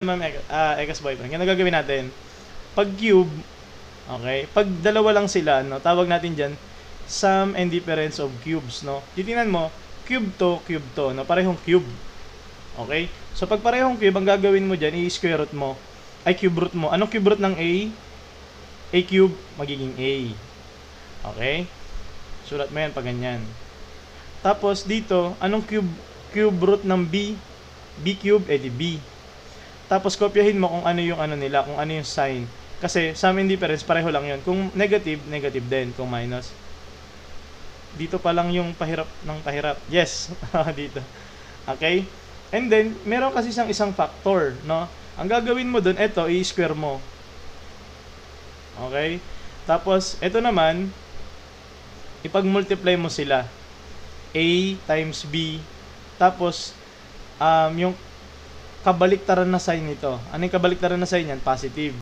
ma'am, ex-boyfriend. Kaya gagawin natin, pag cube, okay, pag dalawa lang sila, no, tawag natin dyan, sum and difference of cubes, no. Titingnan mo, cube to, no, parehong cube. Okay? So, pag parehong cube, ang gagawin mo dyan, i-square root mo, ay cube root mo. Anong cube root ng A? A cube, magiging A. Okay? Sulat mo yan pag ganyan. Tapos, dito, anong cube root ng B? B cube, edi B. Tapos, kopyahin mo kung ano yung ano nila, kung ano yung sign. Kasi, sum and difference, pareho lang yun. Kung negative, negative din. Kung minus. Dito pa lang yung pahirap ng pahirap. Yes, dito. Okay? And then, meron kasi isang factor, no? Ang gagawin mo dun, ito, i-square mo. Okay? Tapos, ito naman, ipag-multiply mo sila. A times B. Tapos, yung kabaliktaran na sign nito. Ano yung kabaliktaran na sign yan? Positive.